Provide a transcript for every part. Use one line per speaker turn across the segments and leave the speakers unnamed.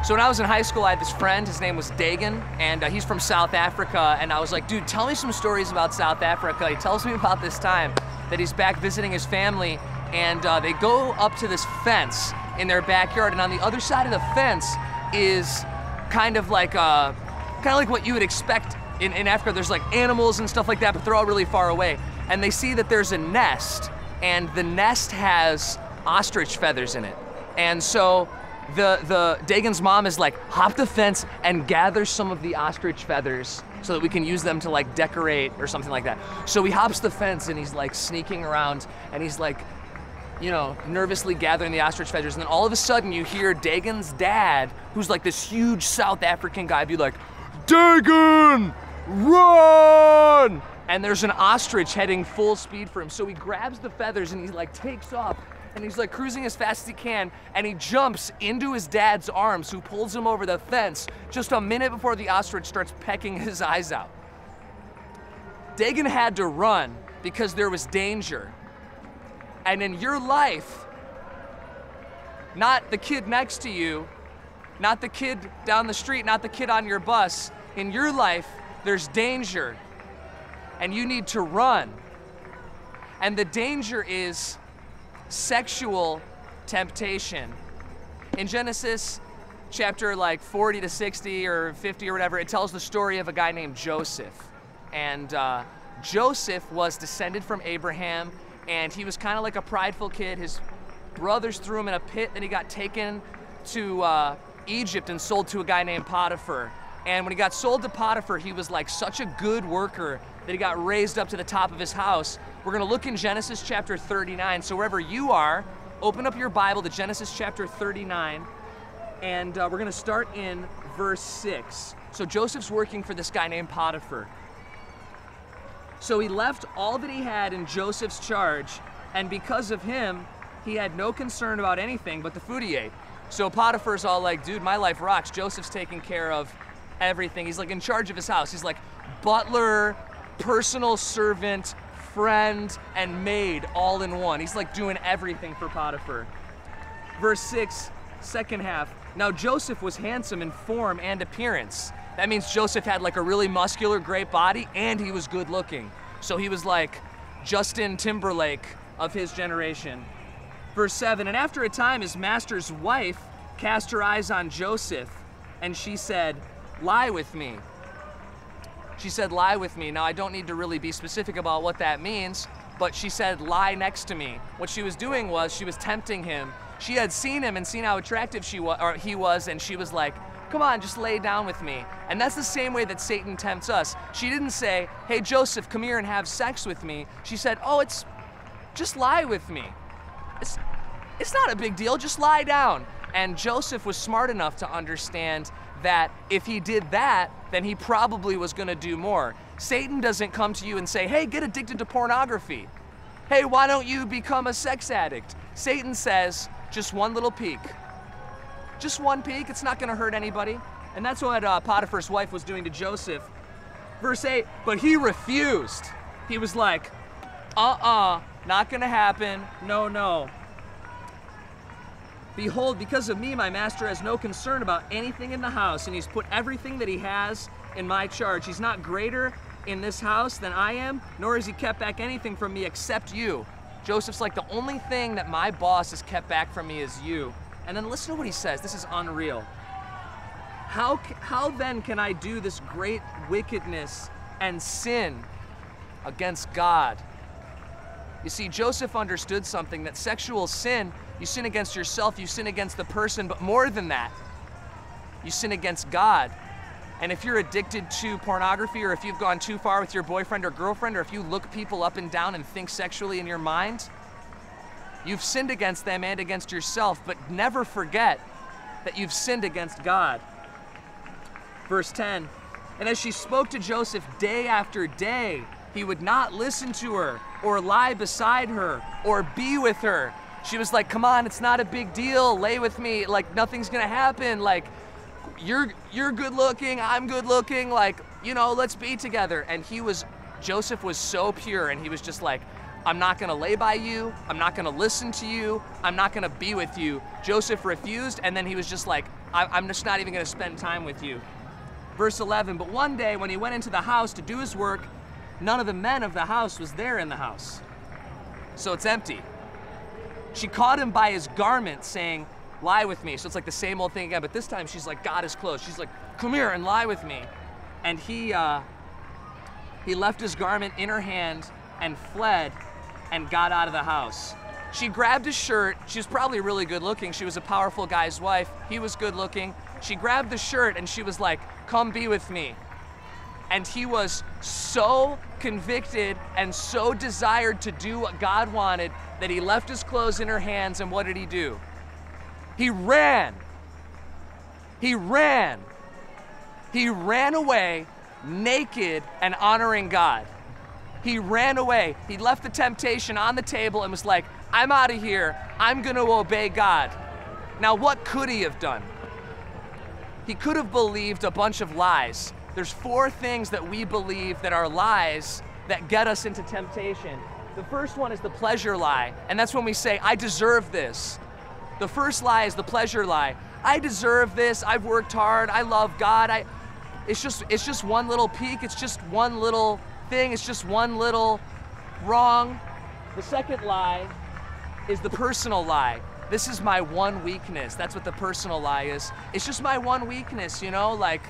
So when I was in high school, I had this friend, his name was Dagan, and he's from South Africa, and I was like, dude, tell me some stories about South Africa. He tells me about this time that he's back visiting his family, and they go up to this fence in their backyard, and on the other side of the fence is kind of like what you would expect in Africa. There's like animals and stuff like that, but they're all really far away. And they see that there's a nest, and the nest has ostrich feathers in it. And so the Dagan's mom is like, hop the fence and gather some of the ostrich feathers so that we can use them to like decorate or something like that. So he hops the fence and he's like sneaking around and he's like, you know, nervously gathering the ostrich feathers. And then all of a sudden you hear Dagan's dad, who's like this huge South African guy, be like, Dagan, run! And there's an ostrich heading full speed for him. So he grabs the feathers and he like takes off. And he's like cruising as fast as he can, and he jumps into his dad's arms, who pulls him over the fence just a minute before the ostrich starts pecking his eyes out. Dagan had to run because there was danger. And in your life, not the kid next to you, not the kid down the street, not the kid on your bus, in your life, there's danger, and you need to run. And the danger is sexual temptation. In Genesis chapter like 40 to 60 or 50 or whatever, it tells the story of a guy named Joseph. And Joseph was descended from Abraham, and he was kind of like a prideful kid. His brothers threw him in a pit, then he got taken to Egypt and sold to a guy named Potiphar. And when he got sold to Potiphar, he was like such a good worker that he got raised up to the top of his house. We're gonna look in Genesis chapter 39. So wherever you are, open up your Bible to Genesis chapter 39, and we're gonna start in verse 6. So Joseph's working for this guy named Potiphar. So he left all that he had in Joseph's charge, and because of him, he had no concern about anything but the food he ate. So Potiphar's all like, dude, my life rocks. Joseph's taking care of everything. He's like in charge of his house. He's like butler, personal servant, friend, and maid all in one. He's like doing everything for Potiphar. Verse 6, second half. Now Joseph was handsome in form and appearance. That means Joseph had like a really muscular, great body, and he was good looking. So he was like Justin Timberlake of his generation. Verse 7, and after a time his master's wife cast her eyes on Joseph, and she said, lie with me. She said, lie with me. Now, I don't need to really be specific about what that means, but she said, lie next to me. What she was doing was she was tempting him. She had seen him and seen how attractive he was, and she was like, come on, just lay down with me. And that's the same way that Satan tempts us. She didn't say, hey, Joseph, come here and have sex with me. She said, oh, just lie with me. It's not a big deal, just lie down. And Joseph was smart enough to understand that if he did that, then he probably was gonna do more. Satan doesn't come to you and say, hey, get addicted to pornography. Hey, why don't you become a sex addict? Satan says, just one little peek. Just one peek, it's not gonna hurt anybody. And that's what Potiphar's wife was doing to Joseph. Verse 8, but he refused. He was like, not gonna happen, no. Behold, because of me, my master has no concern about anything in the house, and he's put everything that he has in my charge. He's not greater in this house than I am, nor has he kept back anything from me except you. Joseph's like, the only thing that my boss has kept back from me is you. And then listen to what he says. This is unreal. How then can I do this great wickedness and sin against God? You see, Joseph understood something, that sexual sin, you sin against yourself, you sin against the person, but more than that, you sin against God. And if you're addicted to pornography, or if you've gone too far with your boyfriend or girlfriend, or if you look people up and down and think sexually in your mind, you've sinned against them and against yourself, but never forget that you've sinned against God. Verse 10, and as she spoke to Joseph day after day, he would not listen to her, or lie beside her, or be with her. She was like, come on, it's not a big deal, lay with me, like nothing's gonna happen, like you're good looking, I'm good looking, like, you know, let's be together. And Joseph was so pure, and he was just like, I'm not gonna lay by you, I'm not gonna listen to you, I'm not gonna be with you. Joseph refused, and then he was just like, I'm just not even gonna spend time with you. Verse 11, but one day when he went into the house to do his work, none of the men of the house was there in the house. So it's empty. She caught him by his garment saying, lie with me. So it's like the same old thing again, but this time she's like, got his clothes. She's like, come here and lie with me. And he left his garment in her hand and fled and got out of the house. She grabbed his shirt. She was probably really good looking. She was a powerful guy's wife. He was good looking. She grabbed the shirt and she was like, come be with me. And he was so convicted and so desired to do what God wanted that he left his clothes in her hands, and what did he do? He ran. He ran. He ran away naked and honoring God. He ran away. He left the temptation on the table and was like, I'm out of here. I'm going to obey God. Now, what could he have done? He could have believed a bunch of lies. There's 4 things that we believe that are lies that get us into temptation. The first one is the pleasure lie, and that's when we say, I deserve this. The first lie is the pleasure lie. I deserve this. I've worked hard. I love God. It's just one little peak. It's just one little thing. It's just one little wrong. The second lie is the personal lie. This is my one weakness. That's what the personal lie is. It's just my one weakness, you know, like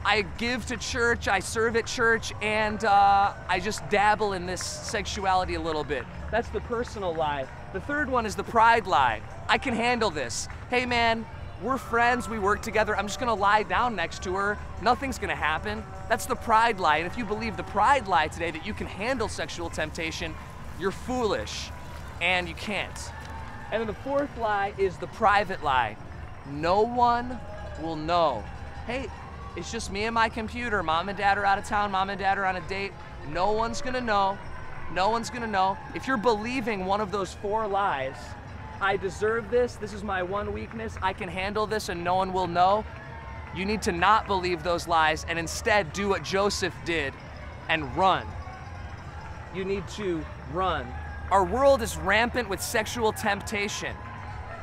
I give to church, I serve at church, and I just dabble in this sexuality a little bit. That's the personal lie. The third one is the pride lie. I can handle this. Hey man, we're friends, we work together, I'm just gonna lie down next to her, nothing's gonna happen. That's the pride lie, and if you believe the pride lie today that you can handle sexual temptation, you're foolish, and you can't. And then the fourth lie is the private lie. No one will know. Hey, it's just me and my computer. Mom and dad are out of town, mom and dad are on a date. No one's gonna know. No one's gonna know. If you're believing one of those 4 lies, I deserve this, this is my one weakness, I can handle this and no one will know, you need to not believe those lies and instead do what Joseph did and run. You need to run. Our world is rampant with sexual temptation.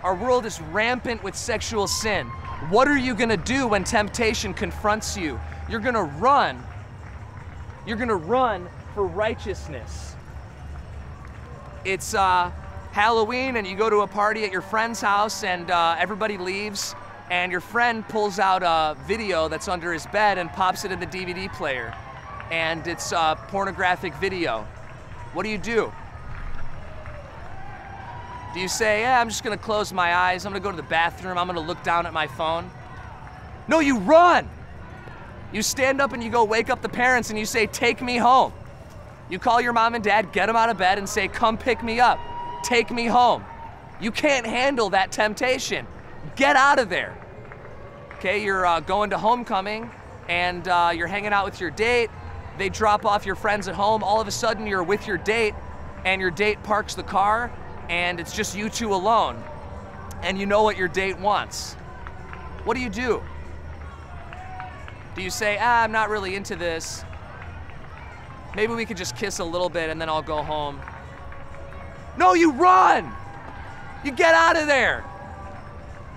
Our world is rampant with sexual sin. What are you gonna do when temptation confronts you? You're gonna run. You're gonna run for righteousness. It's Halloween and you go to a party at your friend's house and everybody leaves and your friend pulls out a video that's under his bed and pops it in the DVD player. And it's a pornographic video. What do? Do you say, yeah, I'm just gonna close my eyes, I'm gonna go to the bathroom, I'm gonna look down at my phone? No, you run! You stand up and you go wake up the parents and you say, take me home. You call your mom and dad, get them out of bed and say, come pick me up, take me home. You can't handle that temptation. Get out of there. Okay, you're going to homecoming and you're hanging out with your date, they drop off your friends at home, all of a sudden you're with your date and your date parks the car and it's just you two alone, and you know what your date wants. What do? Do you say, I'm not really into this. Maybe we could just kiss a little bit and then I'll go home. No, you run! You get out of there.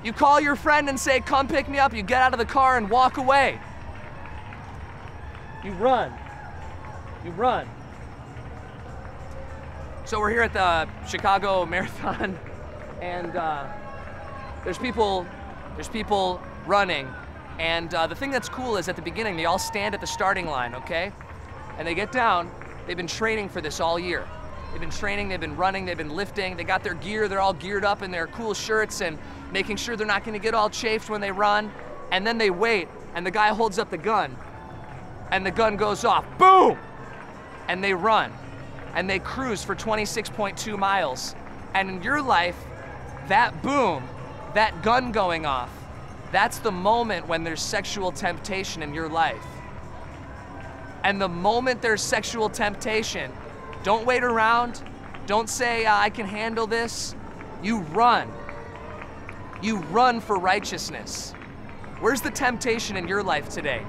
You call your friend and say, come pick me up. You get out of the car and walk away. You run. You run. So we're here at the Chicago Marathon, and there's people running, and the thing that's cool is at the beginning they all stand at the starting line, okay? And they get down. They've been training for this all year. They've been training, they've been running, they've been lifting, they got their gear, they're all geared up in their cool shirts and making sure they're not gonna get all chafed when they run. And then they wait, and the guy holds up the gun, and the gun goes off, boom! And they run. And they cruise for 26.2 miles. And in your life, that boom, that gun going off, that's the moment when there's sexual temptation in your life. And the moment there's sexual temptation, don't wait around, don't say, I can handle this. You run. You run for righteousness. Where's the temptation in your life today?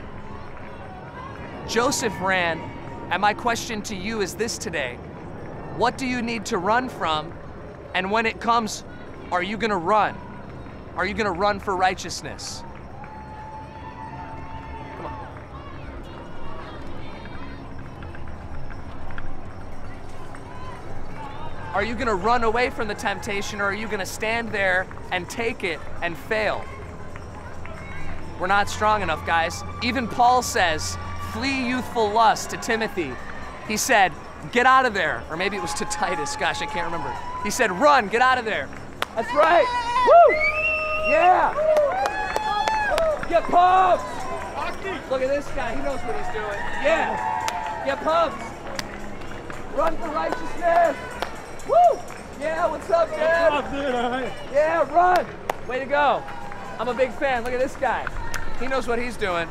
Joseph ran. And my question to you is this today. What do you need to run from? And when it comes, are you gonna run? Are you gonna run for righteousness? Come on. Are you gonna run away from the temptation, or are you gonna stand there and take it and fail? We're not strong enough, guys. Even Paul says, flee youthful lust to Timothy. He said, get out of there. Or maybe it was to Titus, gosh, I can't remember. He said, run, get out of there. That's right. Woo! Yeah! Get pumped! Look at this guy, he knows what he's doing. Yeah! Get pumped! Run for righteousness! Woo! Yeah, what's up, Dad?
What's up, dude? All right.
Yeah, run! Way to go. I'm a big fan, look at this guy. He knows what he's doing.